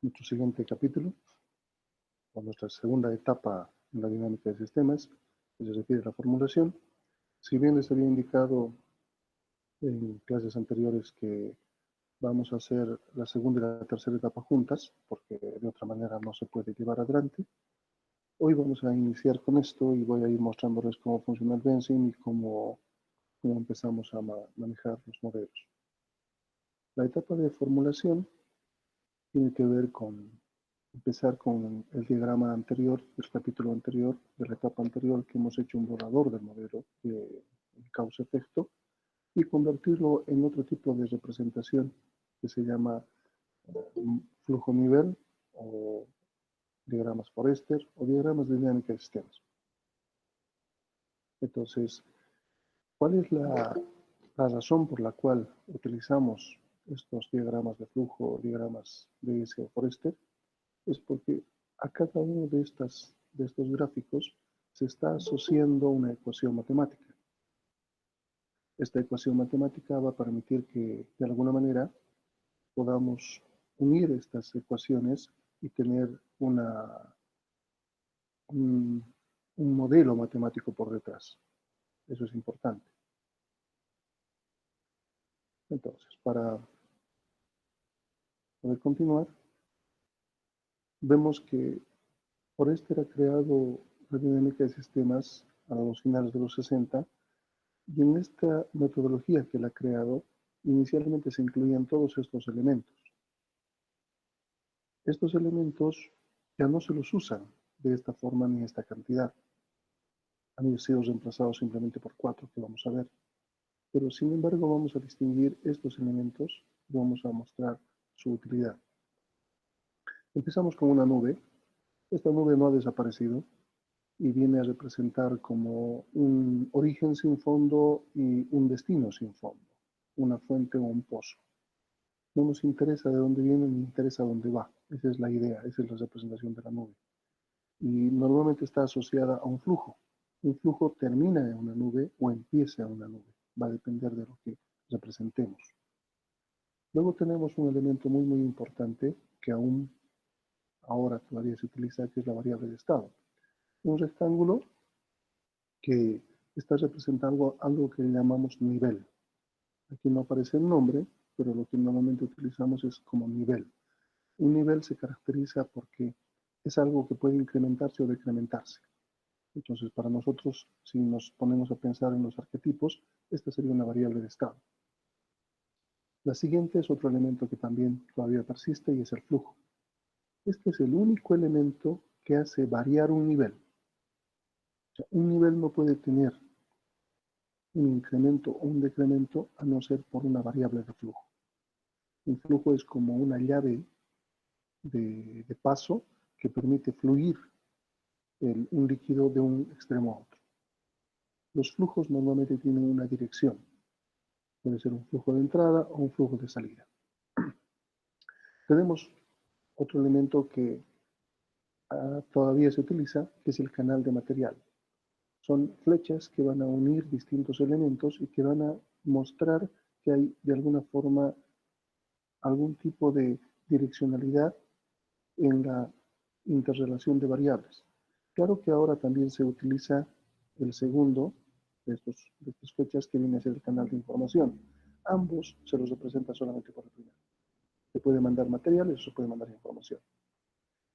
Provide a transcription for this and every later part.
nuestro siguiente capítulo, o nuestra segunda etapa en la dinámica de sistemas, que se refiere a la formulación. Si bien les había indicado en clases anteriores que vamos a hacer la segunda y la tercera etapa juntas, porque de otra manera no se puede llevar adelante, hoy vamos a iniciar con esto y voy a ir mostrándoles cómo funciona el Benzene y cómo empezamos a manejar los modelos. La etapa de formulación tiene que ver con empezar con el diagrama anterior, el capítulo anterior, de la etapa anterior, que hemos hecho un borrador del modelo de causa-efecto y convertirlo en otro tipo de representación que se llama flujo nivel o diagramas Forester o diagramas de dinámica de sistemas. Entonces, ¿cuál es la razón por la cual utilizamos estos diagramas de flujo o diagramas de S o Forester? Es porque a cada uno de estos gráficos se está asociando una ecuación matemática. Esta ecuación matemática va a permitir que de alguna manera podamos unir estas ecuaciones y tener un modelo matemático por detrás. Eso es importante. Entonces, para poder continuar, vemos que Forester ha creado la dinámica de sistemas a los finales de los 60 y en esta metodología que él ha creado, inicialmente se incluían todos estos elementos. Estos elementos ya no se los usan de esta forma ni esta cantidad. Han sido reemplazados simplemente por 4 que vamos a ver. Pero sin embargo vamos a distinguir estos elementos y vamos a mostrar su utilidad. Empezamos con una nube. Esta nube no ha desaparecido y viene a representar como un origen sin fondo y un destino sin fondo, una fuente o un pozo. No nos interesa de dónde viene, ni interesa dónde va. Esa es la idea, esa es la representación de la nube. Y normalmente está asociada a un flujo. Un flujo termina en una nube o empieza en una nube. Va a depender de lo que representemos. Luego tenemos un elemento muy importante que aún ahora todavía se utiliza, que es la variable de estado. Un rectángulo que está representando algo que llamamos nivel. Aquí no aparece el nombre, pero lo que normalmente utilizamos es como nivel. Un nivel se caracteriza porque es algo que puede incrementarse o decrementarse. Entonces, para nosotros, si nos ponemos a pensar en los arquetipos, esta sería una variable de estado. La siguiente es otro elemento que también todavía persiste y es el flujo. Este es el único elemento que hace variar un nivel. O sea, un nivel no puede tener un incremento o un decremento a no ser por una variable de flujo. Un flujo es como una llave de paso que permite fluir un líquido de un extremo a otro. Los flujos normalmente tienen una dirección. Puede ser un flujo de entrada o un flujo de salida. Tenemos otro elemento que todavía se utiliza, que es el canal de material. Son flechas que van a unir distintos elementos y que van a mostrar que hay de alguna forma algún tipo de direccionalidad en la interrelación de variables. Claro que ahora también se utiliza el segundo de estas flechas que viene a ser el canal de información. Ambos se los representa solamente por el primero. Se puede mandar materiales o se puede mandar información.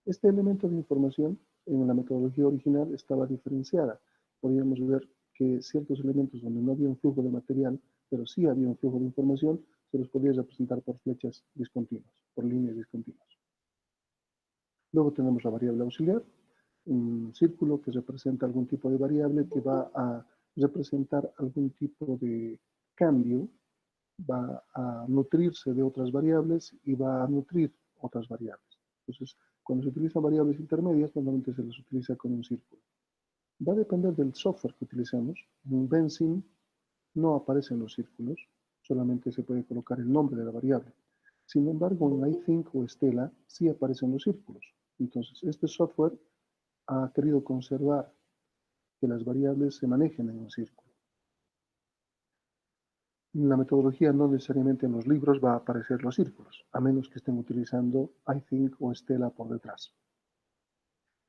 Este elemento de información en la metodología original estaba diferenciada. Podríamos ver que ciertos elementos donde no había un flujo de material, pero sí había un flujo de información, se los podía representar por flechas discontinuas, por líneas discontinuas. Luego tenemos la variable auxiliar, un círculo que representa algún tipo de variable que va a representar algún tipo de cambio, va a nutrirse de otras variables y va a nutrir otras variables. Entonces, cuando se utilizan variables intermedias, normalmente se las utiliza con un círculo. Va a depender del software que utilicemos. En Benzene no aparecen los círculos, solamente se puede colocar el nombre de la variable. Sin embargo, en iThink o Stella sí aparecen los círculos. Entonces, este software ha querido conservar que las variables se manejen en un círculo. En la metodología no necesariamente en los libros va a aparecer los círculos, a menos que estén utilizando iThink o Stella por detrás.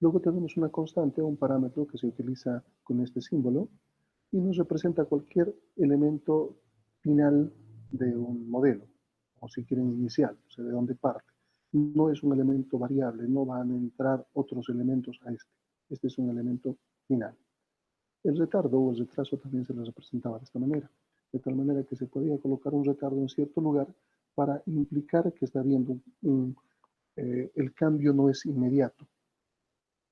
Luego tenemos una constante o un parámetro que se utiliza con este símbolo y nos representa cualquier elemento final de un modelo, o si quieren inicial, o sea, de dónde parte. No es un elemento variable, no van a entrar otros elementos a este. Este es un elemento final. El retardo o el retraso también se les representaba de esta manera, de tal manera que se podía colocar un retardo en cierto lugar para implicar que está habiendo el cambio no es inmediato.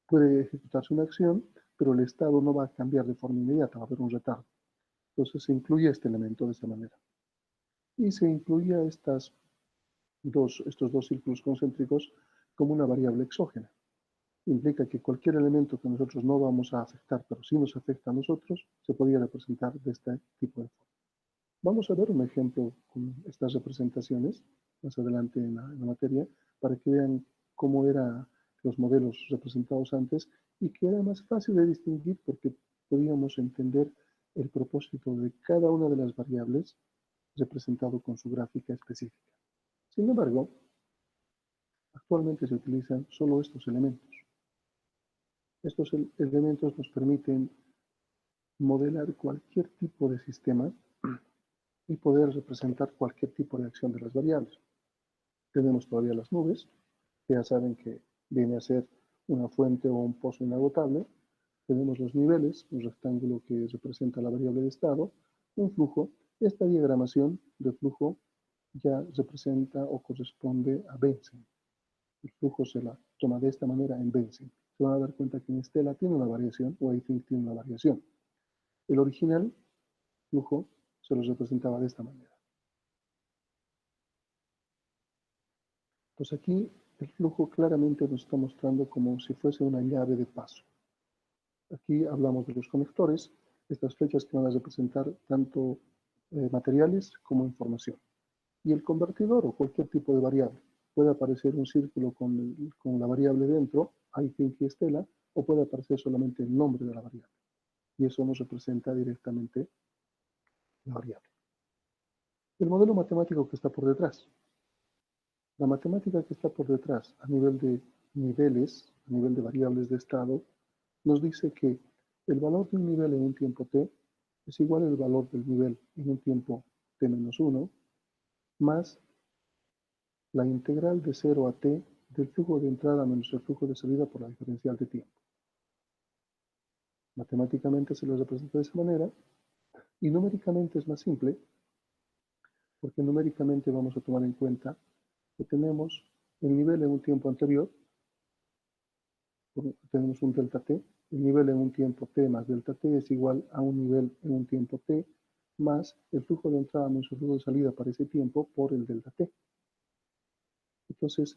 Puede ejecutarse una acción, pero el estado no va a cambiar de forma inmediata, va a haber un retardo. Entonces se incluye este elemento de esta manera. Y se incluía estos dos círculos concéntricos como una variable exógena. Implica que cualquier elemento que nosotros no vamos a afectar, pero sí nos afecta a nosotros, se podría representar de este tipo de forma. Vamos a ver un ejemplo con estas representaciones más adelante en la materia para que vean cómo eran los modelos representados antes y que era más fácil de distinguir porque podíamos entender el propósito de cada una de las variables representado con su gráfica específica. Sin embargo, actualmente se utilizan solo estos elementos. Estos elementos nos permiten modelar cualquier tipo de sistema y poder representar cualquier tipo de acción de las variables. Tenemos todavía las nubes, que ya saben que viene a ser una fuente o un pozo inagotable. Tenemos los niveles, un rectángulo que representa la variable de estado, un flujo. Esta diagramación de flujo ya representa o corresponde a Benzen. El flujo se la toma de esta manera en Benzen. Se van a dar cuenta que en Stella tiene una variación o iThink tiene una variación. El original flujo se los representaba de esta manera. Pues aquí el flujo claramente nos está mostrando como si fuese una llave de paso. Aquí hablamos de los conectores, estas flechas que van a representar tanto materiales como información. Y el convertidor o cualquier tipo de variable. Puede aparecer un círculo con la variable dentro, iThink y Stella, o puede aparecer solamente el nombre de la variable. Y eso nos representa directamente la variable. El modelo matemático que está por detrás. La matemática que está por detrás a nivel de niveles, a nivel de variables de estado, nos dice que el valor de un nivel en un tiempo t es igual al valor del nivel en un tiempo t menos 1 más la integral de 0 a t del flujo de entrada menos el flujo de salida por la diferencial de tiempo. Matemáticamente se lo representa de esa manera y numéricamente es más simple porque numéricamente vamos a tomar en cuenta que tenemos el nivel en un tiempo anterior, tenemos un delta t, el nivel en un tiempo t más delta t es igual a un nivel en un tiempo t más el flujo de entrada menos el flujo de salida para ese tiempo por el delta t. Entonces,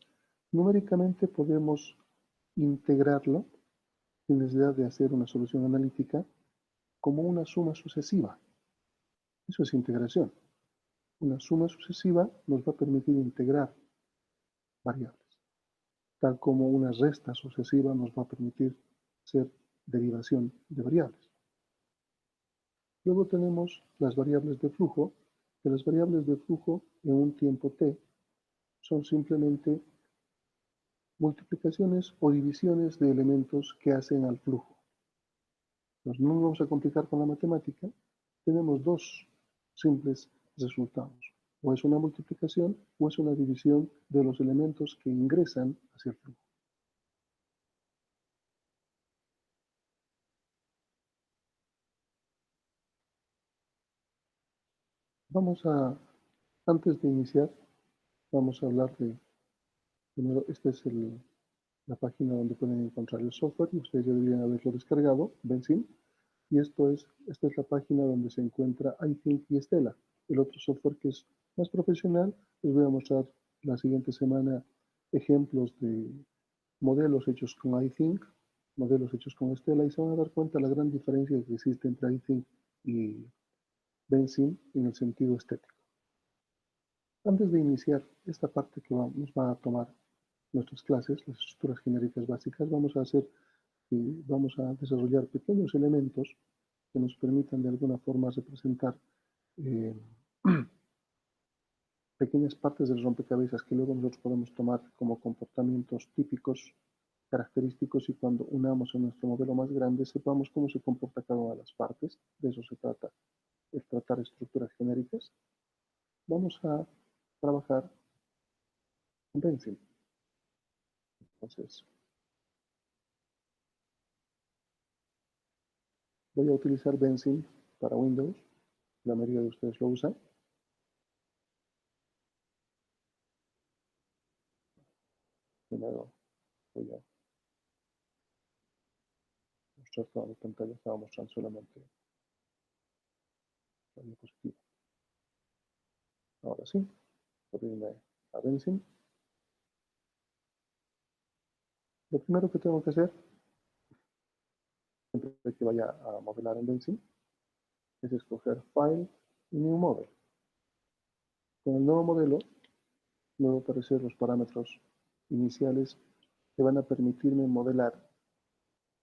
numéricamente podemos integrarlo sin necesidad de hacer una solución analítica como una suma sucesiva. Eso es integración. Una suma sucesiva nos va a permitir integrar variables, tal como una resta sucesiva nos va a permitir hacer derivación de variables. Luego tenemos las variables de flujo, que las variables de flujo en un tiempo t son simplemente multiplicaciones o divisiones de elementos que hacen al flujo. Entonces no nos vamos a complicar con la matemática, tenemos dos simples resultados. O es una multiplicación o es una división de los elementos que ingresan hacia el flujo. Antes de iniciar, vamos a hablar primero, esta es la página donde pueden encontrar el software, y ustedes ya deberían haberlo descargado, Benzin, y esta es la página donde se encuentra iThink y Stella. El otro software que es más profesional, les voy a mostrar la siguiente semana ejemplos de modelos hechos con iThink, modelos hechos con Stella, y se van a dar cuenta de la gran diferencia que existe entre iThink y Benzin en el sentido estético. Antes de iniciar esta parte que nos va a tomar nuestras clases, las estructuras genéricas básicas, vamos a desarrollar pequeños elementos que nos permitan de alguna forma representar pequeñas partes del rompecabezas que luego nosotros podemos tomar como comportamientos típicos, característicos, y cuando unamos en nuestro modelo más grande sepamos cómo se comporta cada una de las partes. De eso se trata, el tratar estructuras genéricas. Vamos a trabajar con Benzene. Entonces, voy a utilizar Benzene para Windows. La mayoría de ustedes lo usan. Primero voy a mostrar toda mi pantalla. Estaba mostrando solamente la diapositiva. Ahora sí, voy a irme a Benzene. Lo primero que tengo que hacer, siempre que vaya a modelar en Benzene, es escoger File y New Model. Con el nuevo modelo, me van a aparecer los parámetros iniciales que van a permitirme modelar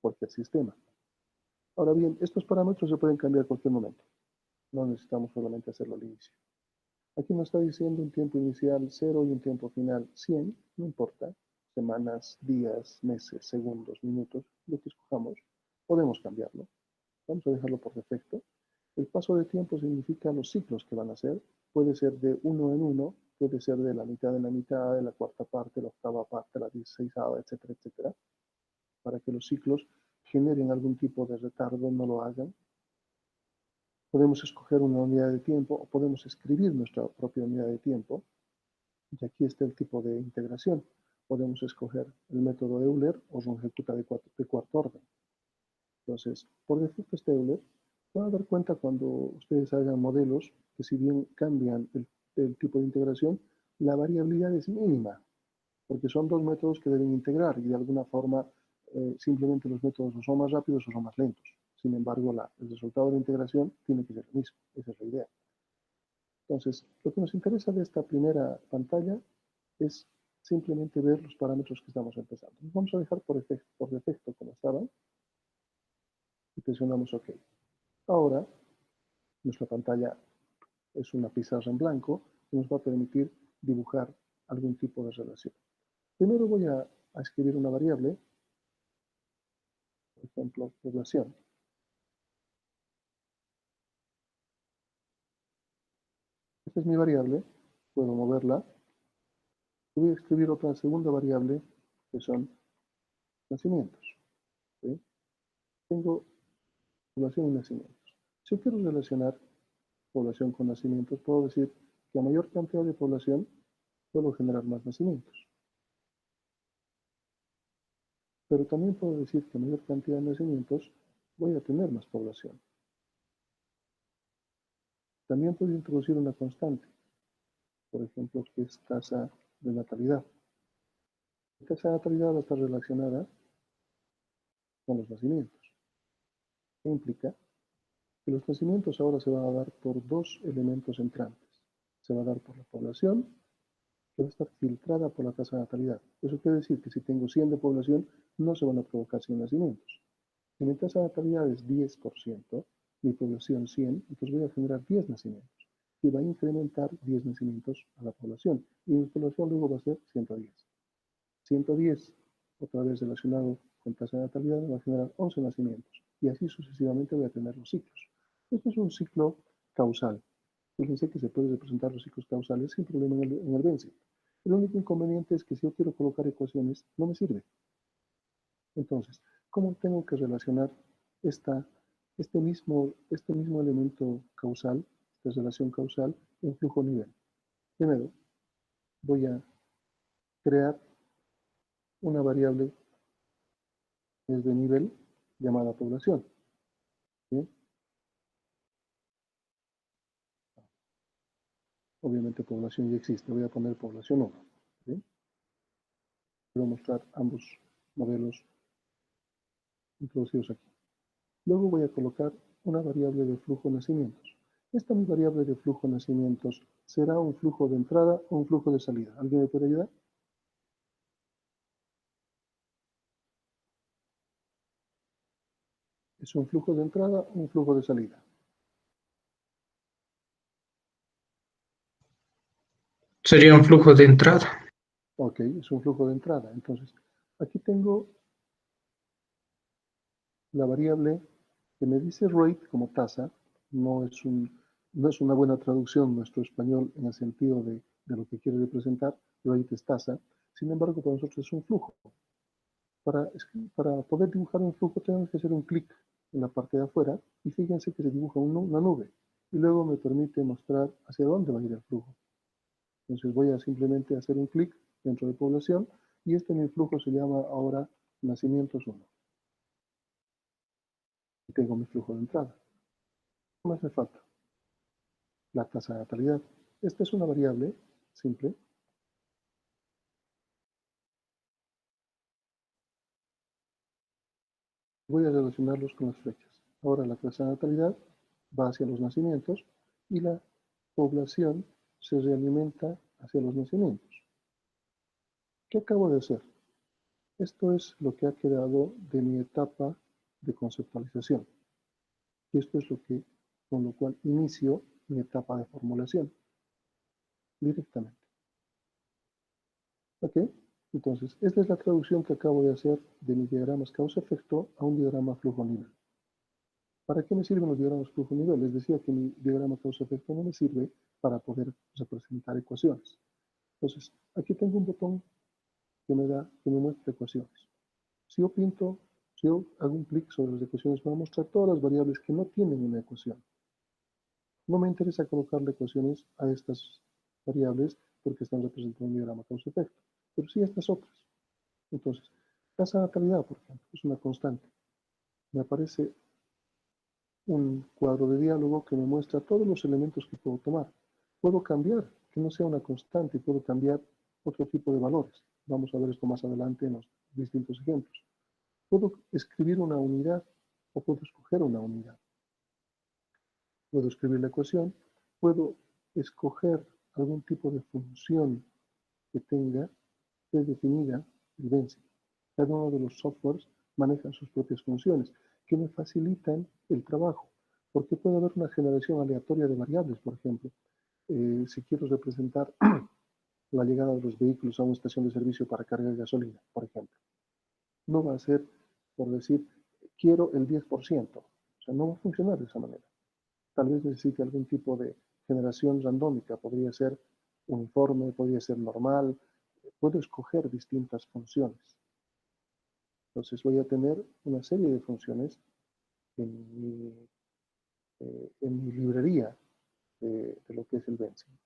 cualquier sistema. Ahora bien, estos parámetros se pueden cambiar en cualquier momento. No necesitamos solamente hacerlo al inicio. Aquí nos está diciendo un tiempo inicial 0 y un tiempo final 100, no importa, semanas, días, meses, segundos, minutos, lo que escojamos, podemos cambiarlo. Vamos a dejarlo por defecto. El paso de tiempo significa los ciclos que van a ser. Puede ser de uno en uno, puede ser de la mitad en la mitad, de la cuarta parte, la octava parte, la 16ª, etcétera, etcétera, para que los ciclos generen algún tipo de retardo, no lo hagan. Podemos escoger una unidad de tiempo o podemos escribir nuestra propia unidad de tiempo. Y aquí está el tipo de integración. Podemos escoger el método Euler o Runge-Kutta de cuarto orden. Entonces, por defecto está Euler. Se van a dar cuenta cuando ustedes hagan modelos que si bien cambian el tipo de integración, la variabilidad es mínima, porque son dos métodos que deben integrar y de alguna forma simplemente los métodos o son más rápidos o son más lentos. Sin embargo, el resultado de la integración tiene que ser el mismo. Esa es la idea. Entonces, lo que nos interesa de esta primera pantalla es simplemente ver los parámetros que estamos empezando. Los vamos a dejar por defecto como estaban y presionamos OK. Ahora, nuestra pantalla es una pizarra en blanco que nos va a permitir dibujar algún tipo de relación. Primero voy a escribir una variable, por ejemplo, población. Esta es mi variable, puedo moverla. Y voy a escribir otra segunda variable que son nacimientos. ¿Sí? Tengo población y nacimientos. Si quiero relacionar población con nacimientos, puedo decir que a mayor cantidad de población puedo generar más nacimientos. Pero también puedo decir que a mayor cantidad de nacimientos voy a tener más población. También puedo introducir una constante, por ejemplo, que es tasa de natalidad. La tasa de natalidad va a estar relacionada con los nacimientos. ¿Qué implica? Que los nacimientos ahora se van a dar por dos elementos entrantes. Se va a dar por la población, que va a estar filtrada por la tasa de natalidad. Eso quiere decir que si tengo 100 de población, no se van a provocar 100 nacimientos. Si mi tasa de natalidad es 10%, mi población 100, entonces voy a generar 10 nacimientos. Y va a incrementar 10 nacimientos a la población. Y mi población luego va a ser 110. 110, otra vez relacionado con tasa de natalidad, va a generar 11 nacimientos. Y así sucesivamente voy a tener los ciclos. Esto es un ciclo causal. Fíjense que se puede representar los ciclos causales sin problema en el Benzene. El único inconveniente es que si yo quiero colocar ecuaciones, no me sirve. Entonces, ¿cómo tengo que relacionar este mismo elemento causal, esta relación causal, en flujo nivel? Primero, voy a crear una variable que es de nivel llamada población. ¿Sí? Obviamente población ya existe, voy a poner población 1. ¿Sí? Voy a mostrar ambos modelos introducidos aquí. Luego voy a colocar una variable de flujo nacimientos. Esta mi variable de flujo nacimientos será un flujo de entrada o un flujo de salida. ¿Alguien me puede ayudar? ¿Es un flujo de entrada o un flujo de salida? Sería un flujo de entrada. Ok, es un flujo de entrada. Entonces, aquí tengo la variable que me dice rate como tasa. No es una buena traducción nuestro español en el sentido de lo que quiere representar. Rate es tasa. Sin embargo, para nosotros es un flujo. Para poder dibujar un flujo tenemos que hacer un clic en la parte de afuera y fíjense que se dibuja una nube y luego me permite mostrar hacia dónde va a ir el flujo. Entonces voy a simplemente hacer un clic dentro de población y mi flujo se llama ahora nacimientos 1 y tengo mi flujo de entrada. ¿Qué me hace falta? La tasa de natalidad. Esta es una variable simple. Voy a relacionarlos con las flechas. Ahora la tasa de natalidad va hacia los nacimientos y la población se realimenta hacia los nacimientos. ¿Qué acabo de hacer? Esto es lo que ha quedado de mi etapa de conceptualización. Y esto es con lo cual inicio mi etapa de formulación directamente. ¿Ok? Entonces, esta es la traducción que acabo de hacer de mis diagramas causa-efecto a un diagrama flujo-nivel. ¿Para qué me sirven los diagramas flujo-nivel? Les decía que mi diagrama causa-efecto no me sirve para poder representar ecuaciones. Entonces, aquí tengo un botón que me muestra ecuaciones. Si yo hago un clic sobre las ecuaciones, me va a mostrar todas las variables que no tienen una ecuación. No me interesa colocarle ecuaciones a estas variables porque están representando un diagrama causa-efecto, pero sí a estas otras. Entonces, tasa de natalidad, por ejemplo, es una constante. Me aparece un cuadro de diálogo que me muestra todos los elementos que puedo tomar. Puedo cambiar, que no sea una constante, puedo cambiar otro tipo de valores. Vamos a ver esto más adelante en los distintos ejemplos. Puedo escribir una unidad o puedo escoger una unidad. Puedo escribir la ecuación, puedo escoger algún tipo de función que tenga predefinida el Benzing. Cada uno de los softwares manejan sus propias funciones que me facilitan el trabajo, porque puede haber una generación aleatoria de variables, por ejemplo. Si quiero representar la llegada de los vehículos a una estación de servicio para cargar gasolina, por ejemplo, no va a ser por decir, quiero el 10%. O sea, no va a funcionar de esa manera. Tal vez necesite algún tipo de generación randómica, podría ser uniforme, podría ser normal, puedo escoger distintas funciones. Entonces voy a tener una serie de funciones en mi librería de lo que es el Benzing.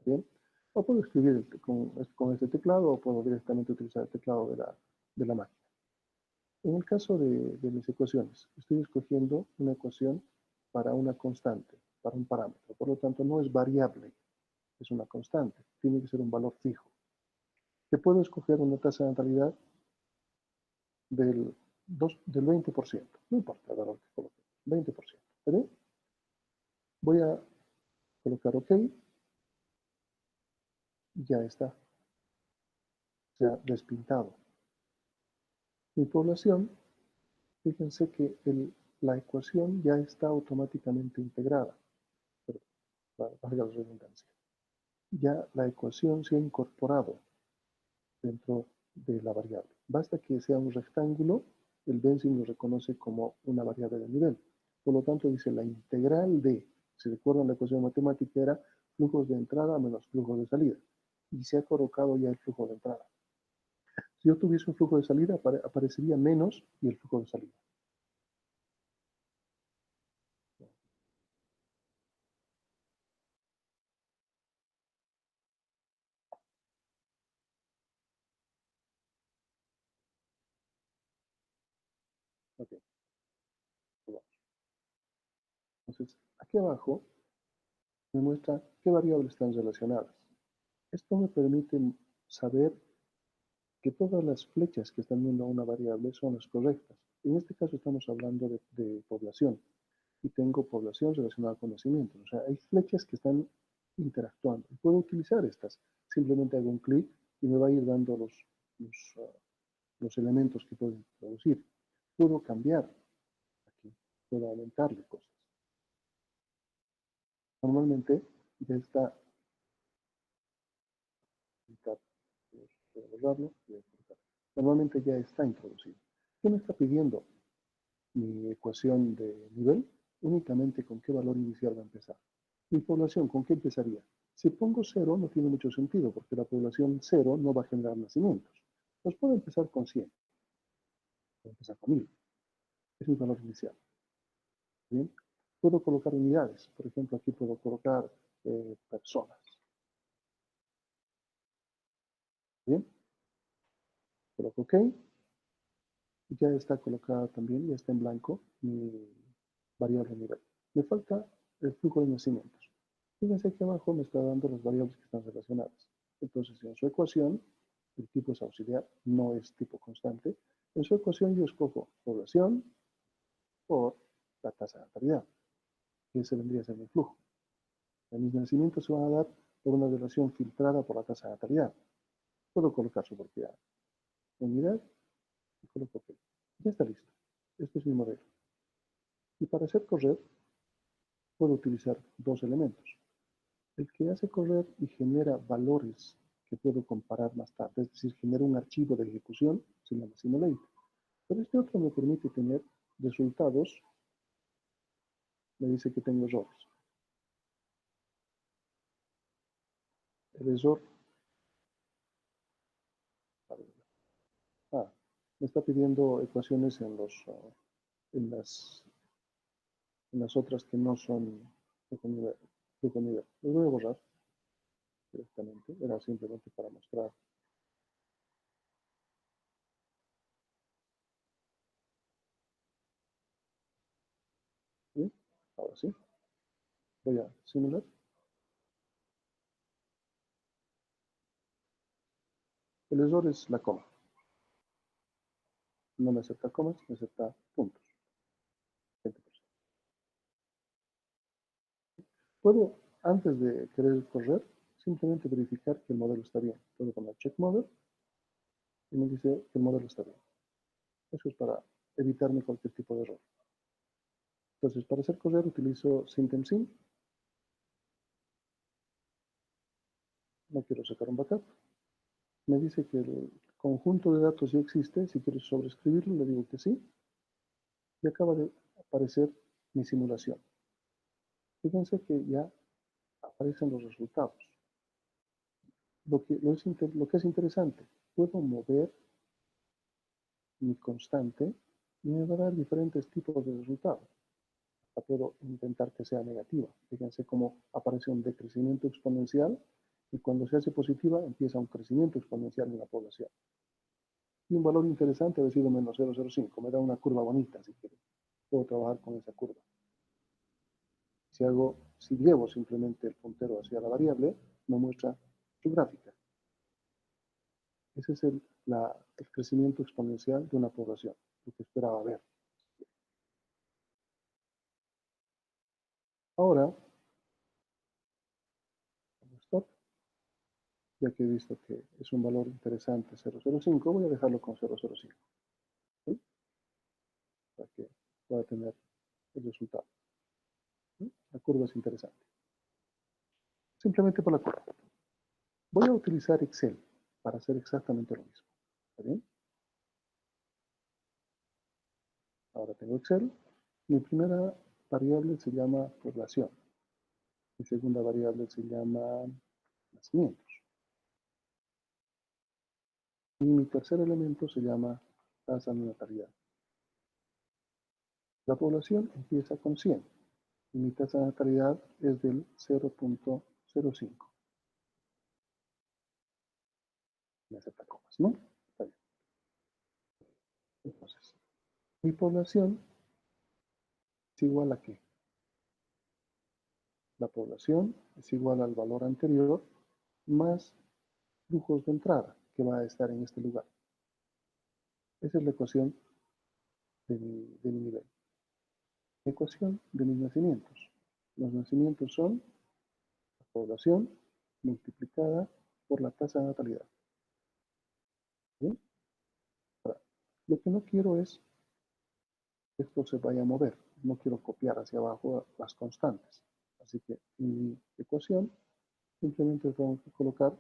¿Bien? O puedo escribir con este teclado o puedo directamente utilizar el teclado de la máquina. En el caso de mis ecuaciones, estoy escogiendo una ecuación para una constante, para un parámetro. Por lo tanto, no es variable, es una constante. Tiene que ser un valor fijo. Que puedo escoger una tasa de natalidad del 20%. No importa el valor que coloque. 20%. ¿Está bien? Voy a colocar OK. Ya está. Se ha despintado. Mi población, fíjense que la ecuación ya está automáticamente integrada. Pero, valga la redundancia. Ya la ecuación se ha incorporado dentro de la variable. Basta que sea un rectángulo, el Benzing lo reconoce como una variable de nivel. Por lo tanto, dice la integral de, si recuerdan la ecuación matemática era flujos de entrada menos flujos de salida. Y se ha colocado ya el flujo de entrada. Si yo tuviese un flujo de salida, aparecería menos y el flujo de salida. Ok, entonces, aquí abajo me muestra qué variables están relacionadas. Esto me permite saber que todas las flechas que están viendo a una variable son las correctas. En este caso estamos hablando de población y tengo población relacionada con nacimientos. O sea, hay flechas que están interactuando. Y puedo utilizar estas. Simplemente hago un clic y me va a ir dando los elementos que puedo introducir. Puedo cambiar aquí, puedo aumentarle cosas. Normalmente ya está editar, puedo borrarlo y ejecutar. Normalmente ya está introducido. ¿Qué me está pidiendo mi ecuación de nivel? Únicamente con qué valor inicial va a empezar. Mi población, ¿con qué empezaría? Si pongo 0 no tiene mucho sentido porque la población 0 no va a generar nacimientos. Pues puedo empezar con 100, puedo empezar con 1000. Es mi valor inicial. ¿Bien? Puedo colocar unidades. Por ejemplo, aquí puedo colocar personas. ¿Bien? Coloco OK. Ya está colocada también, ya está en blanco mi variable nivel. Me falta el flujo de nacimientos. Fíjense que abajo me está dando las variables que están relacionadas. Entonces, en su ecuación, el tipo es auxiliar, no es tipo constante. En su ecuación yo escojo población por la tasa de natalidad, que ese vendría a ser mi flujo. Mis nacimientos se van a dar por una relación filtrada por la tasa de natalidad. Puedo colocar su propiedad. Unidad y coloco OK. Ya está listo. Este es mi modelo. Y para hacer correr, puedo utilizar dos elementos. El que hace correr y genera valores que puedo comparar más tarde, es decir, genera un archivo de ejecución, se llama simulate. Pero este otro me permite tener resultados, me dice que tengo errores. El error, me está pidiendo ecuaciones en, las, en las otras que no son flujo nivel. Los voy a borrar directamente, era simplemente para mostrar. ¿Sí? Ahora sí, voy a simular. El error es la coma. No me acepta comas, me acepta puntos. 20%. Puedo, antes de querer correr, simplemente verificar que el modelo está bien. Puedo poner check model y me dice que el modelo está bien. Eso es para evitarme cualquier tipo de error. Entonces, para hacer correr utilizo SyntemSim. No quiero sacar un backup. Me dice que el conjunto de datos ya existe. Si quiero sobreescribirlo, le digo que sí. Y acaba de aparecer mi simulación. Fíjense que ya aparecen los resultados. Lo que es interesante, puedo mover mi constante y me va a dar diferentes tipos de resultados. La puedo intentar que sea negativa. Fíjense cómo aparece un decrecimiento exponencial y cuando se hace positiva empieza un crecimiento exponencial de la población. Y un valor interesante ha sido menos 0,05. Me da una curva bonita, si quiero. Puedo trabajar con esa curva. Si llevo simplemente el puntero hacia la variable, me muestra su gráfica. Ese es el crecimiento exponencial de una población, lo que esperaba ver. Ahora, stop, ya que he visto que es un valor interesante 0,05, voy a dejarlo con 0,05, ¿sí? Para que pueda tener el resultado. ¿Sí? La curva es interesante. Simplemente por la curva. Voy a utilizar Excel para hacer exactamente lo mismo. ¿Está bien? Ahora tengo Excel. Mi primera variable se llama población. Mi segunda variable se llama nacimientos. Y mi tercer elemento se llama tasa de natalidad. La población empieza con 100 y mi tasa de natalidad es del 0,05. Me acepta comas, ¿no? Está bien. Entonces, mi población es igual a ¿qué? La población es igual al valor anterior más flujos de entrada que va a estar en este lugar. Esa es la ecuación de mi nivel. La ecuación de mis nacimientos. Los nacimientos son la población multiplicada por la tasa de natalidad. ¿Bien? Ahora, lo que no quiero es que esto se vaya a mover. No quiero copiar hacia abajo las constantes. Así que en mi ecuación simplemente tengo que colocar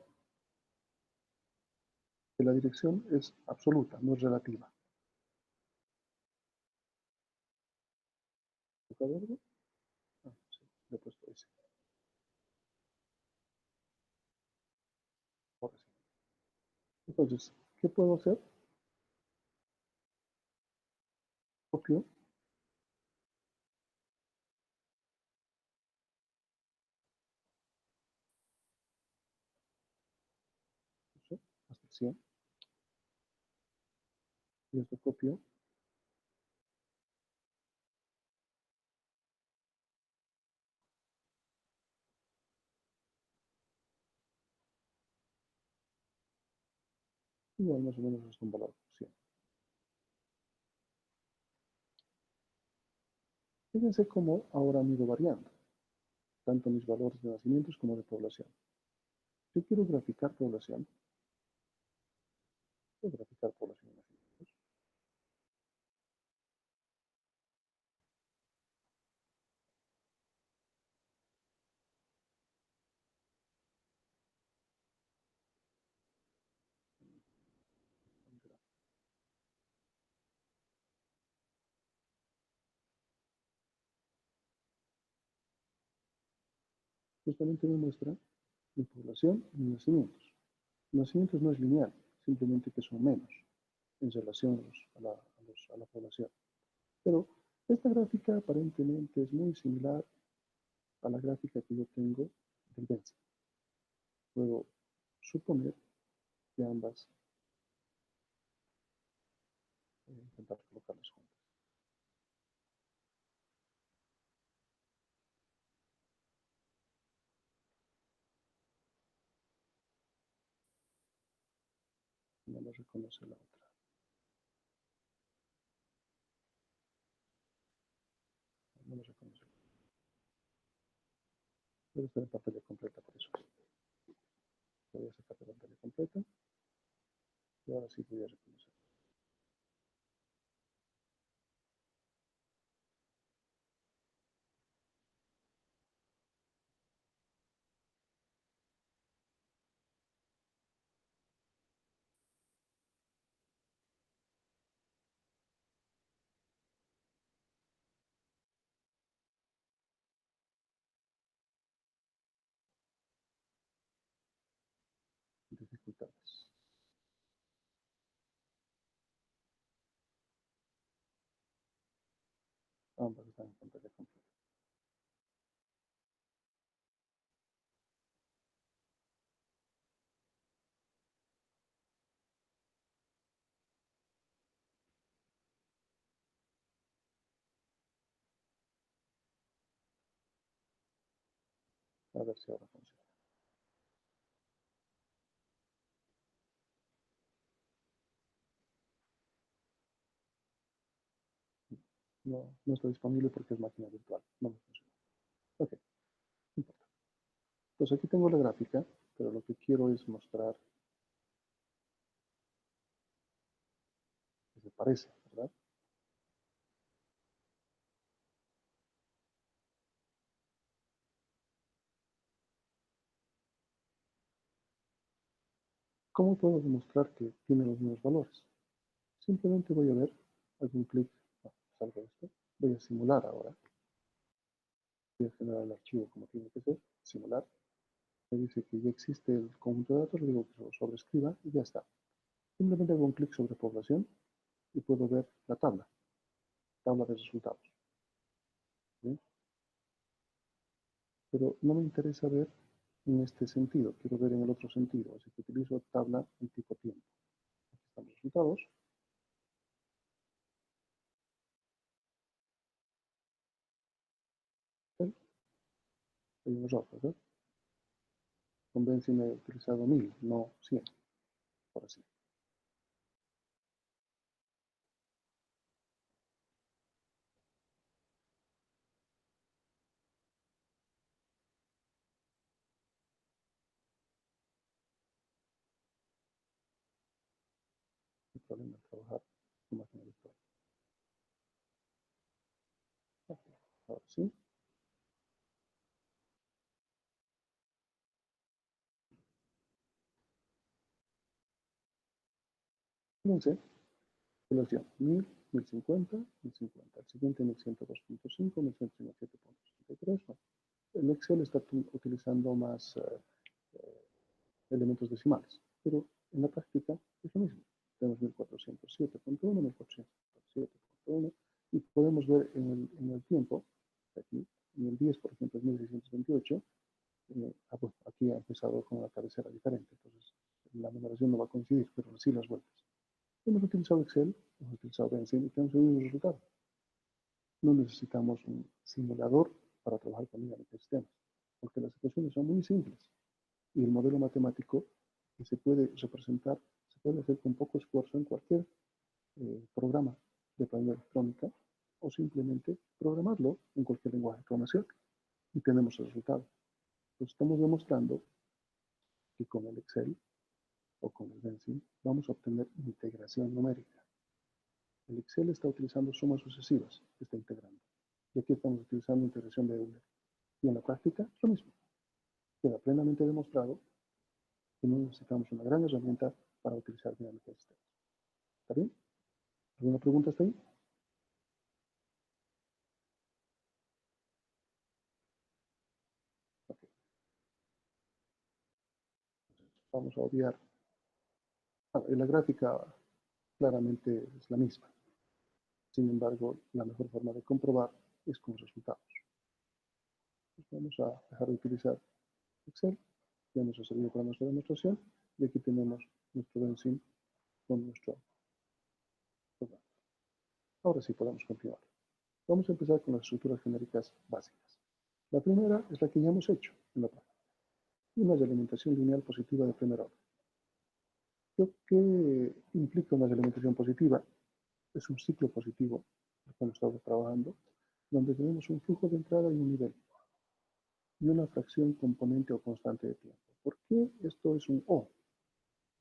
que la dirección es absoluta, no es relativa. ¿Está verde? Ah, sí, le he puesto ese. Ahora sí. Entonces, ¿qué puedo hacer? Copio, ¿sí? Hasta el 100. Y esto copio. Igual más o menos es un valor 100. Fíjense cómo ahora han ido variando, tanto mis valores de nacimientos como de población. Yo quiero graficar población. Quiero graficar población y nacimientos. Justamente me muestra mi población y mis nacimientos. Nacimientos no es lineal, simplemente que son menos en relación a la población. Pero esta gráfica aparentemente es muy similar a la gráfica que yo tengo del density. Puedo suponer que ambas voy a intentar colocarlas juntas. No me reconoce la otra. No me reconoce. Debe estar en pantalla completa por eso. Voy a sacar de pantalla completa y ahora sí voy a reconocer. Dificultades. Ambas están en pantalla completa. A ver si ahora funciona. No, no está disponible porque es máquina virtual. No me funciona. Ok, no importa. Entonces aquí tengo la gráfica, pero lo que quiero es mostrar que se parece, ¿verdad? ¿Cómo puedo demostrar que tiene los mismos valores? Simplemente voy a ver, hago un clic, salgo de esto, voy a simular ahora, voy a generar el archivo como tiene que ser, simular, me dice que ya existe el conjunto de datos, le digo que lo sobrescriba y ya está. Simplemente hago un clic sobre población y puedo ver la tabla de resultados. ¿Sí? Pero no me interesa ver en este sentido, quiero ver en el otro sentido, así que utilizo tabla en tipo tiempo. Aquí están los resultados. ¿Sí? Hay un error, ¿verdad? Convénceme he utilizado 1000, no 100, por así. El problema es trabajar con máquina virtual. Ok, ahora sí. Fíjense, población 1000, 1050, 1050. El siguiente 1102.5, 1107.63. Bueno, el Excel está utilizando más elementos decimales, pero en la práctica es lo mismo. Tenemos 1407.1, 1407.1 y podemos ver en el tiempo, aquí, en el 10, por ejemplo, es 1628. Bueno, aquí ha empezado con una cabecera diferente, entonces la numeración no va a coincidir, pero sí las vueltas. Hemos utilizado Excel, hemos utilizado Benzin y tenemos el mismo resultado. No necesitamos un simulador para trabajar con dinámica de sistemas, porque las ecuaciones son muy simples y el modelo matemático que se puede representar se puede hacer con poco esfuerzo en cualquier programa de planilla electrónica o simplemente programarlo en cualquier lenguaje de programación y tenemos el resultado. Pues estamos demostrando que con el Excel o con el Benzin vamos a obtener integración numérica. El Excel está utilizando sumas sucesivas, está integrando. Y aquí estamos utilizando integración de Euler. Y en la práctica, lo mismo. Queda plenamente demostrado que no necesitamos una gran herramienta para utilizar dinámica de sistemas. ¿Está bien? ¿Alguna pregunta hasta ahí? Okay. Vamos a obviar. En la gráfica claramente es la misma. Sin embargo, la mejor forma de comprobar es con resultados. Pues vamos a dejar de utilizar Excel. Ya nos ha servido para nuestra demostración. Y aquí tenemos nuestro Benzin con nuestro programa. Ahora sí podemos continuar. Vamos a empezar con las estructuras genéricas básicas. La primera es la que ya hemos hecho en la práctica. Una de alimentación lineal positiva de primer orden. ¿Qué implica una alimentación positiva? Es un ciclo positivo, el que hemos estado trabajando, donde tenemos un flujo de entrada y un nivel, y una fracción componente o constante de tiempo. ¿Por qué esto es un O?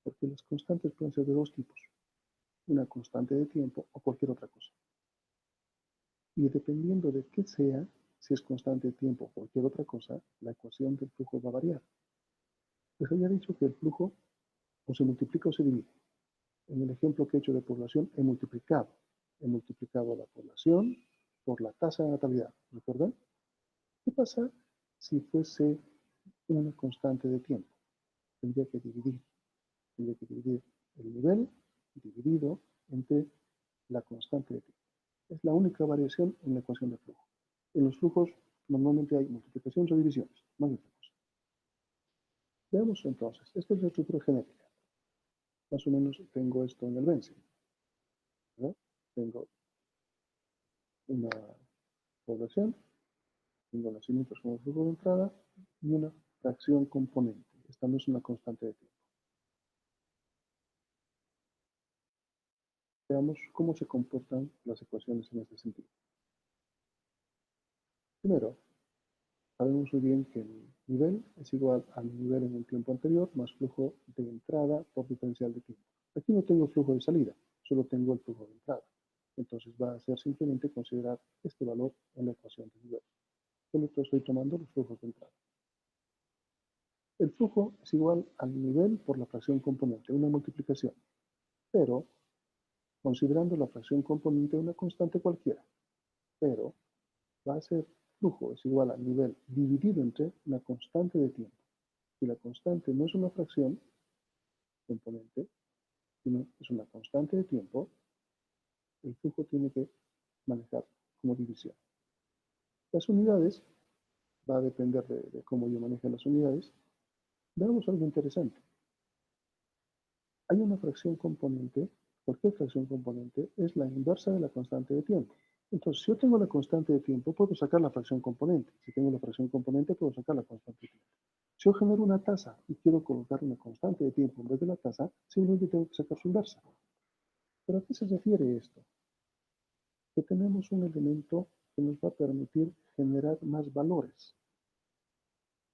Porque las constantes pueden ser de dos tipos, una constante de tiempo o cualquier otra cosa. Y dependiendo de qué sea, si es constante de tiempo o cualquier otra cosa, la ecuación del flujo va a variar. Les había dicho que el flujo o se multiplica o se divide. En el ejemplo que he hecho de población, he multiplicado. He multiplicado la población por la tasa de natalidad. ¿Recuerdan? ¿Qué pasa si fuese una constante de tiempo? Tendría que dividir. Tendría que dividir el nivel dividido entre la constante de tiempo. Es la única variación en la ecuación de flujo. En los flujos normalmente hay multiplicaciones o divisiones, más de otra cosa. Veamos entonces, esta es la estructura genética. Más o menos tengo esto en el Benzin. Tengo una población, tengo nacimientos como flujo de entrada y una fracción componente. Esta no es una constante de tiempo. Veamos cómo se comportan las ecuaciones en este sentido. Primero, sabemos muy bien que el nivel es igual al nivel en el tiempo anterior más flujo de entrada por diferencial de tiempo. Aquí no tengo flujo de salida, solo tengo el flujo de entrada. Entonces va a ser simplemente considerar este valor en la ecuación de nivel. Solo estoy tomando los flujos de entrada. El flujo es igual al nivel por la fracción componente, una multiplicación, pero considerando la fracción componente una constante cualquiera, pero va a ser flujo es igual al nivel dividido entre una constante de tiempo. Si la constante no es una fracción componente, sino es una constante de tiempo, el flujo tiene que manejar como división. Las unidades, va a depender de cómo yo maneje las unidades. Veamos algo interesante. Hay una fracción componente, cualquier fracción componente es la inversa de la constante de tiempo. Entonces, si yo tengo la constante de tiempo, puedo sacar la fracción componente. Si tengo la fracción componente, puedo sacar la constante de tiempo. Si yo genero una tasa y quiero colocar una constante de tiempo en vez de la tasa, simplemente tengo que sacar su inversa. ¿Pero a qué se refiere esto? Que tenemos un elemento que nos va a permitir generar más valores.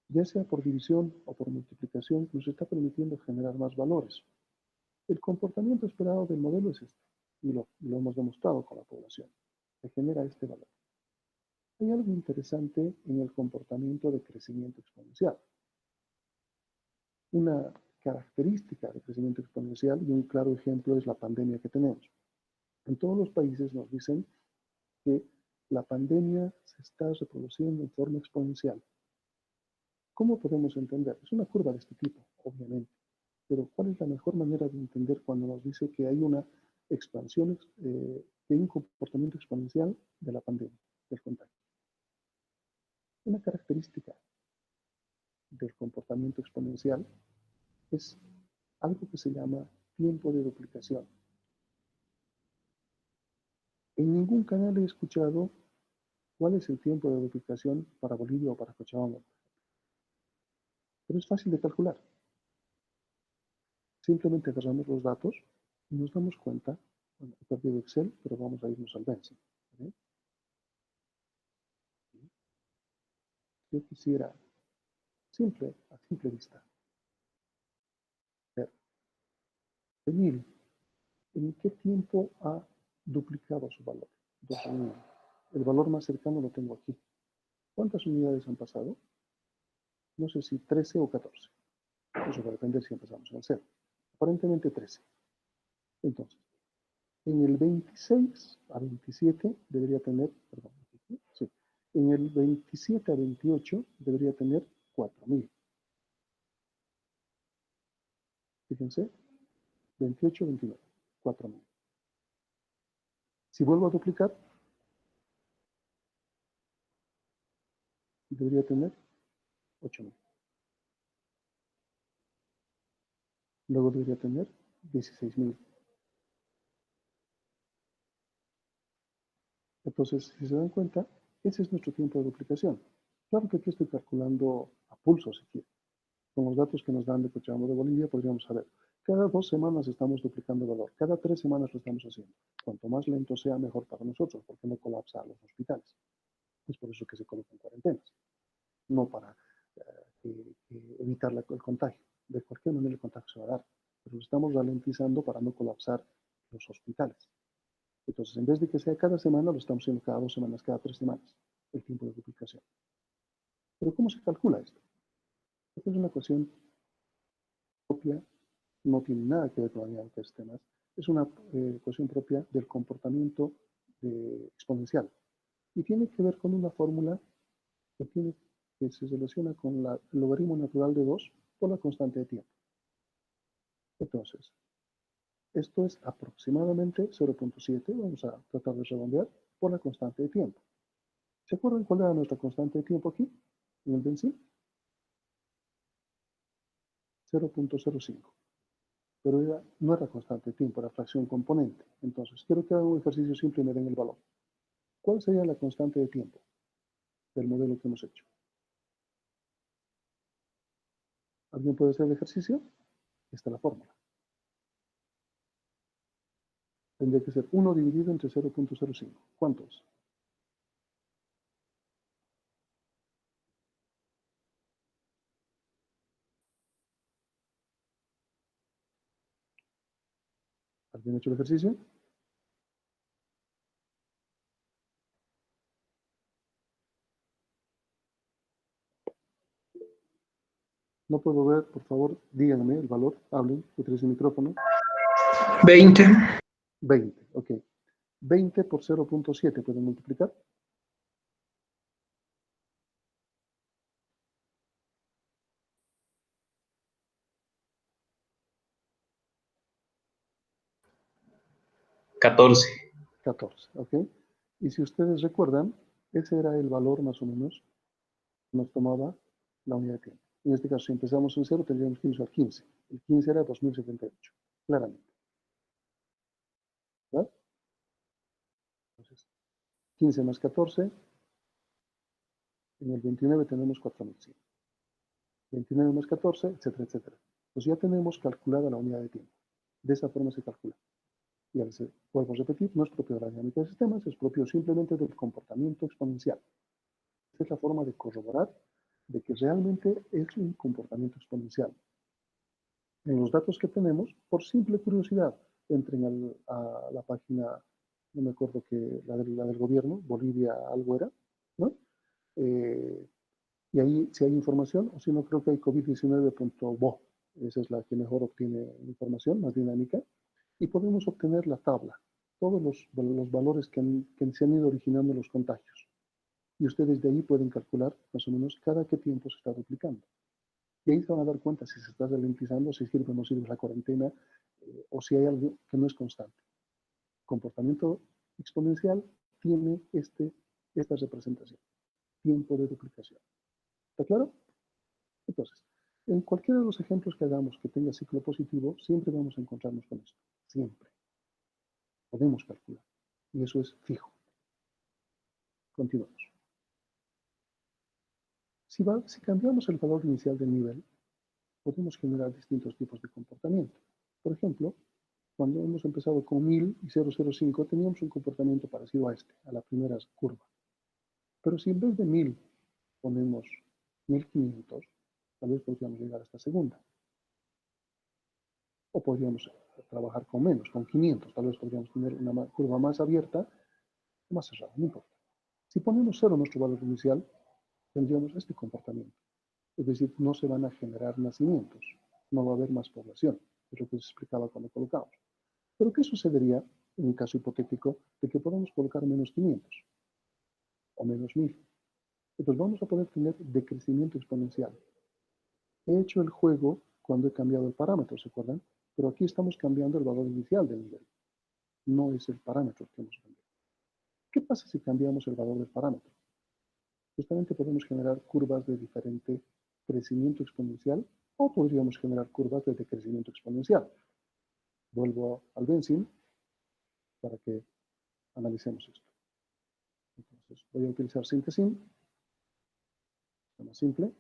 Ya sea por división o por multiplicación, nos está permitiendo generar más valores. El comportamiento esperado del modelo es este, y lo hemos demostrado con la población. Se genera este valor. Hay algo interesante en el comportamiento de crecimiento exponencial. Una característica de crecimiento exponencial y un claro ejemplo es la pandemia que tenemos. En todos los países nos dicen que la pandemia se está reproduciendo en forma exponencial. ¿Cómo podemos entender? Es una curva de este tipo, obviamente, pero ¿cuál es la mejor manera de entender cuando nos dice que hay una expansión, que hay un comportamiento exponencial de la pandemia, del contagio? Una característica del comportamiento exponencial es algo que se llama tiempo de duplicación. En ningún canal he escuchado cuál es el tiempo de duplicación para Bolivia o para Cochabamba, pero es fácil de calcular. Simplemente agarramos los datos y nos damos cuenta, bueno, he perdido Excel, pero vamos a irnos al Vensi. ¿Okay? Yo quisiera, a simple vista, ver de 1000, ¿en qué tiempo ha duplicado su valor? 2000. El valor más cercano lo tengo aquí. ¿Cuántas unidades han pasado? No sé si 13 o 14. Eso va a depender si empezamos en el 0. Aparentemente 13. Entonces, en el 26 a 27 debería tener, perdón, sí, en el 27 a 28 debería tener 4000. Fíjense, 28, 29, 4000. Si vuelvo a duplicar, debería tener 8000. Luego debería tener 16000. Entonces, si se dan cuenta, ese es nuestro tiempo de duplicación. Claro que aquí estoy calculando a pulso, si quiere. Con los datos que nos dan de Cochabamba de Bolivia, podríamos saber. Cada 2 semanas estamos duplicando valor. Cada 3 semanas lo estamos haciendo. Cuanto más lento sea, mejor para nosotros, porque no colapsa a los hospitales. Es por eso que se colocan cuarentenas. No para evitar el contagio. De cualquier manera el contagio se va a dar. Pero lo estamos ralentizando para no colapsar los hospitales. Entonces, en vez de que sea cada semana, lo estamos haciendo cada 2 semanas, cada 3 semanas, el tiempo de duplicación. Pero ¿cómo se calcula esto? Esta es una ecuación propia, no tiene nada que ver con la dinámica de sistemas, es una ecuación propia del comportamiento exponencial y tiene que ver con una fórmula que se relaciona con el logaritmo natural de 2 por la constante de tiempo. Entonces, esto es aproximadamente 0.7, vamos a tratar de redondear, por la constante de tiempo. ¿Se acuerdan cuál era nuestra constante de tiempo aquí, en el benzín? 0.05. Pero no era constante de tiempo, era fracción componente. Entonces, quiero que hagan un ejercicio simple y me den el valor. ¿Cuál sería la constante de tiempo del modelo que hemos hecho? ¿Alguien puede hacer el ejercicio? Esta es la fórmula. Tendría que ser 1 dividido entre 0.05. ¿Cuánto es? ¿Alguien ha hecho el ejercicio? No puedo ver, por favor, díganme el valor, hablen, utilicen el micrófono. 20. 20, ok. 20 por 0.7, ¿pueden multiplicar? ¿14? 14, ok. Y si ustedes recuerdan, ese era el valor más o menos que nos tomaba la unidad de tiempo. En este caso, si empezamos en 0, tendríamos que usar 15. El 15 era 2078, claramente. ¿Verdad? Entonces, 15 más 14, en el 29 tenemos 4100. 29 más 14, etcétera, etcétera. Pues ya tenemos calculada la unidad de tiempo. De esa forma se calcula. Y a veces, vuelvo a repetir, no es propio de la dinámica de sistemas, es propio simplemente del comportamiento exponencial. Esta es la forma de corroborar de que realmente es un comportamiento exponencial. En los datos que tenemos, por simple curiosidad, entren a la página, no me acuerdo que la del gobierno, Bolivia algo era, ¿no? Y ahí si hay información, o si no creo que hay covid19.bo, esa es la que mejor obtiene información, más dinámica, y podemos obtener la tabla, todos los valores que se han ido originando en los contagios. Y ustedes de ahí pueden calcular más o menos cada qué tiempo se está duplicando. Y ahí se van a dar cuenta si se está ralentizando, si sirve o no sirve la cuarentena, o si hay algo que no es constante. Comportamiento exponencial tiene esta representación, tiempo de duplicación. ¿Está claro? Entonces, en cualquiera de los ejemplos que hagamos que tenga ciclo positivo, siempre vamos a encontrarnos con esto. Siempre. Podemos calcular. Y eso es fijo. Continuamos. Si cambiamos el valor inicial del nivel, podemos generar distintos tipos de comportamiento. Por ejemplo, cuando hemos empezado con 1000 y 005, teníamos un comportamiento parecido a este, a la primera curva. Pero si en vez de 1000 ponemos 1500, tal vez podríamos llegar a esta segunda. O podríamos trabajar con menos, con 500. Tal vez podríamos tener una curva más abierta o más cerrada, no importa. Si ponemos 0 nuestro valor inicial, tendríamos este comportamiento. Es decir, no se van a generar nacimientos, no va a haber más población. Es lo que se explicaba cuando colocamos. Pero ¿qué sucedería en un caso hipotético de que podamos colocar menos 500 o menos 1000? Entonces vamos a poder tener decrecimiento exponencial. He hecho el juego cuando he cambiado el parámetro, ¿se acuerdan? Pero aquí estamos cambiando el valor inicial del nivel. No es el parámetro que hemos cambiado. ¿Qué pasa si cambiamos el valor del parámetro? Justamente podemos generar curvas de diferente crecimiento exponencial o podríamos generar curvas de decrecimiento exponencial. Vuelvo al Benzene para que analicemos esto. Entonces voy a utilizar Synthesim, más simple.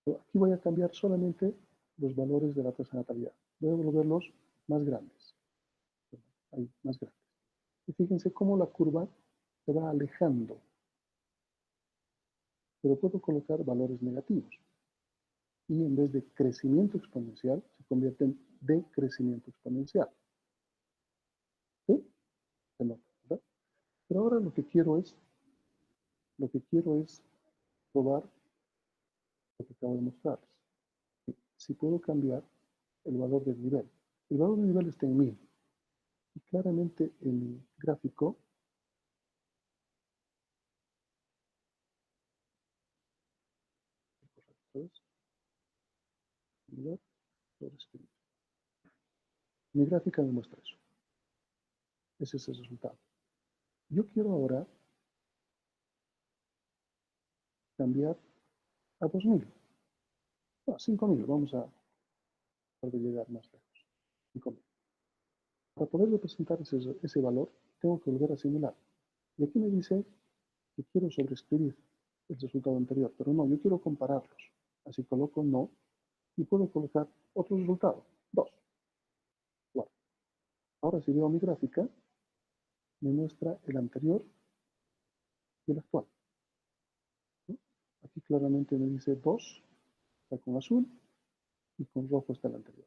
Aquí voy a cambiar solamente los valores de la tasa de natalidad. Voy a volverlos más grandes. Ahí, más grandes. Y fíjense cómo la curva se va alejando. Pero puedo colocar valores negativos. Y en vez de crecimiento exponencial, se convierte en decrecimiento exponencial. ¿Sí? Se nota, ¿verdad? Pero ahora lo que quiero es probar lo que acabo de mostrarles. Si puedo cambiar el valor del nivel. El valor del nivel está en 1000. Y claramente en mi gráfico mi gráfica me muestra eso. Ese es el resultado. Yo quiero ahora cambiar a 2000. No, 5000. Vamos a poder llegar más lejos. 5000. Para poder representar ese valor, tengo que volver a simular. Y aquí me dice que quiero sobreescribir el resultado anterior, pero no, yo quiero compararlos. Así coloco no y puedo colocar otro resultado, 2. Bueno, ahora si veo mi gráfica, me muestra el anterior y el actual. ¿No? Aquí claramente me dice 2, está con azul, y con rojo está el anterior.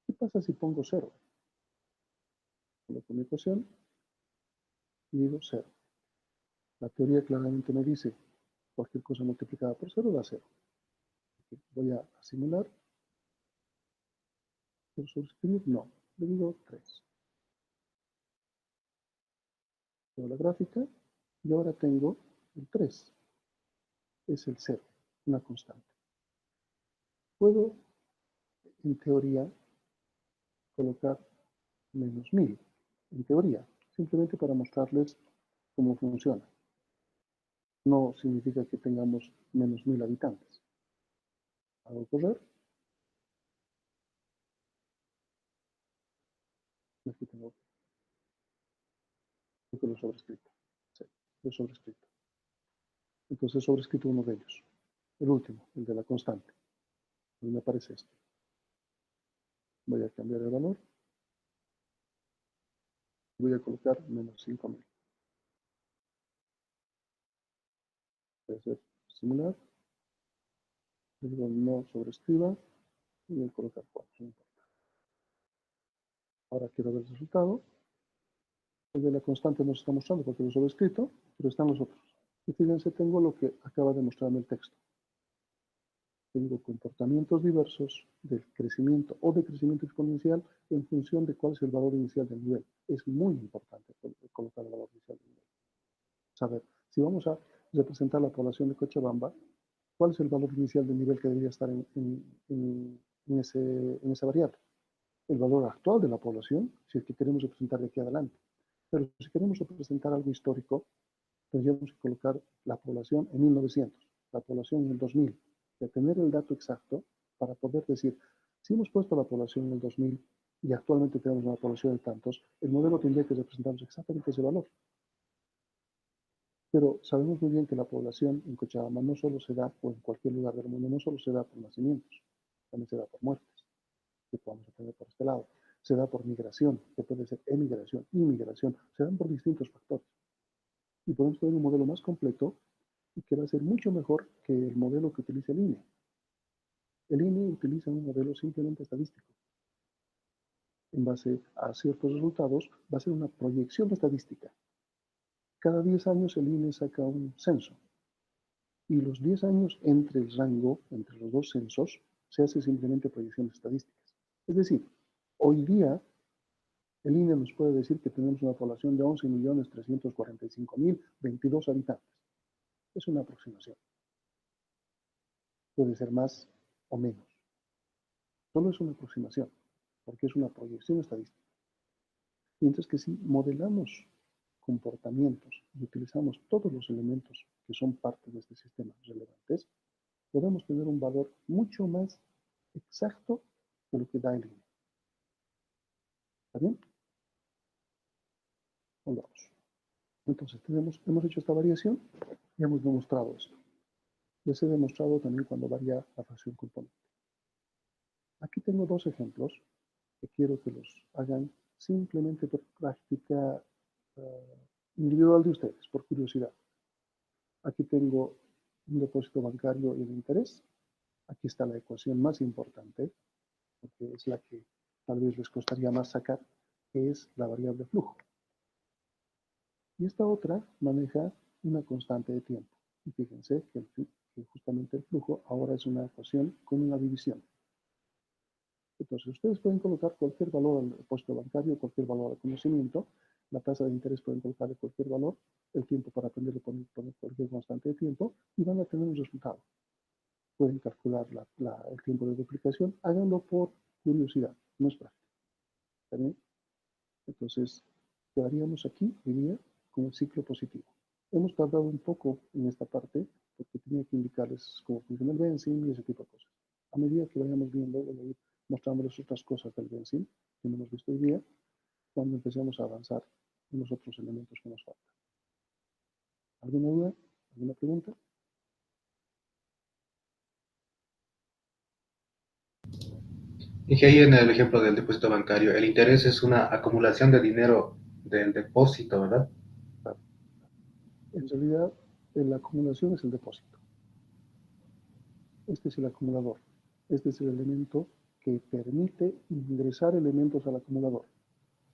¿Qué pasa si pongo 0? Coloco mi ecuación y digo 0. La teoría claramente me dice cualquier cosa multiplicada por 0 da 0. Voy a simular. ¿Quiero sobreescribir? No. Le digo 3. Tengo la gráfica y ahora tengo el 3. Es el 0, una constante. Puedo, en teoría, colocar menos 1000. En teoría, simplemente para mostrarles cómo funciona. No significa que tengamos menos 1000 habitantes. Hago correr. Aquí tengo lo sobrescrito. Sí, lo sobrescrito. Entonces he sobrescrito uno de ellos. El último, el de la constante. Ahí me aparece este. Voy a cambiar el valor. Voy a colocar menos 5000. Voy a hacer simular. Le digo no sobrescriba y voy a colocar 4. No importa. Ahora quiero ver el resultado. El de la constante nos está mostrando porque lo he sobrescrito, pero están los otros. Y fíjense, tengo lo que acaba de mostrarme el texto. Tengo comportamientos diversos del crecimiento o de crecimiento exponencial en función de cuál es el valor inicial del nivel. Es muy importante colocar el valor inicial del nivel. Saber, si vamos a representar la población de Cochabamba, ¿cuál es el valor inicial del nivel que debería estar en esa variable? El valor actual de la población, si es que queremos representar de aquí adelante. Pero si queremos representar algo histórico, tendríamos que colocar la población en 1900, la población en el 2000, de tener el dato exacto para poder decir, si hemos puesto la población en el 2000 y actualmente tenemos una población de tantos, el modelo tendría que representarnos exactamente ese valor. Pero sabemos muy bien que la población en Cochabamba no solo se da, o en cualquier lugar del mundo, no solo se da por nacimientos, también se da por muertes, que podemos tener por este lado. Se da por migración, que puede ser emigración, inmigración, se dan por distintos factores. Y podemos tener un modelo más completo y que va a ser mucho mejor que el modelo que utiliza el INE. El INE utiliza un modelo simplemente estadístico. En base a ciertos resultados, va a ser una proyección estadística. Cada 10 años el INE saca un censo. Y los 10 años entre el rango, entre los dos censos, se hace simplemente proyecciones estadísticas. Es decir, hoy día el INE nos puede decir que tenemos una población de 11.345.022 habitantes. Es una aproximación. Puede ser más o menos. Solo es una aproximación, porque es una proyección estadística. Mientras que si modelamos comportamientos y utilizamos todos los elementos que son parte de este sistema relevantes, podemos tener un valor mucho más exacto de lo que da el INE. ¿Está bien? Volvamos. Entonces, hemos hecho esta variación y hemos demostrado esto. Les he demostrado también cuando varía la fracción componente. Aquí tengo dos ejemplos que quiero que los hagan simplemente por práctica individual de ustedes, por curiosidad. Aquí tengo un depósito bancario y el interés. Aquí está la ecuación más importante, porque es la que tal vez les costaría más sacar, que es la variable flujo. Y esta otra maneja una constante de tiempo. Y fíjense que justamente el flujo ahora es una ecuación con una división. Entonces, ustedes pueden colocar cualquier valor al depósito bancario, cualquier valor al conocimiento, la tasa de interés pueden colocarle cualquier valor, el tiempo para aprender le poner cualquier constante de tiempo y van a tener un resultado. Pueden calcular el tiempo de duplicación, háganlo por curiosidad, no es práctico. ¿Está bien? Entonces, quedaríamos aquí, diría, con el ciclo positivo. Hemos tardado un poco en esta parte porque tenía que indicarles cómo funciona el benzín y ese tipo de cosas. A medida que vayamos viendo, voy a ir mostrándoles otras cosas del benzín que no hemos visto hoy día, cuando empecemos a avanzar en los otros elementos que nos faltan. ¿Alguna duda? ¿Alguna pregunta? Y que ahí en el ejemplo del depósito bancario, el interés es una acumulación de dinero del depósito, ¿verdad? Claro. En realidad, la acumulación es el depósito. Este es el acumulador. Este es el elemento que permite ingresar elementos al acumulador.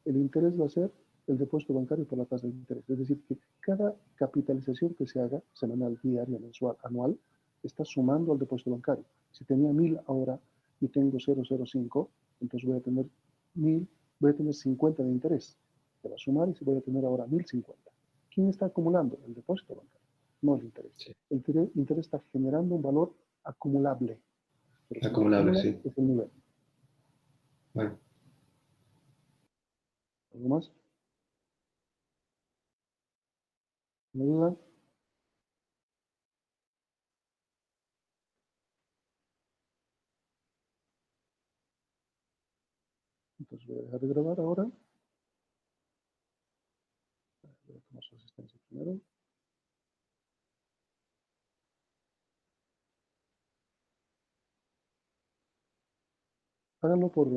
El interés va a ser el depósito bancario por la tasa de interés. Es decir, que cada capitalización que se haga, semanal, diaria, mensual, anual, está sumando al depósito bancario. Si tenía 1000 ahora y tengo 0,05, entonces voy a tener 1000, voy a tener 50 de interés. Se va a sumar y voy a tener ahora 1050. ¿Quién está acumulando? El depósito bancario, no el interés. Sí. El interés está generando un valor acumulable. Pero si se Acumulable, acumula, sí. es el nivel. Bueno, ¿Algo más? ¿Me duda? Entonces voy a dejar de grabar ahora. Voy a tomar su asistencia primero. Háganlo por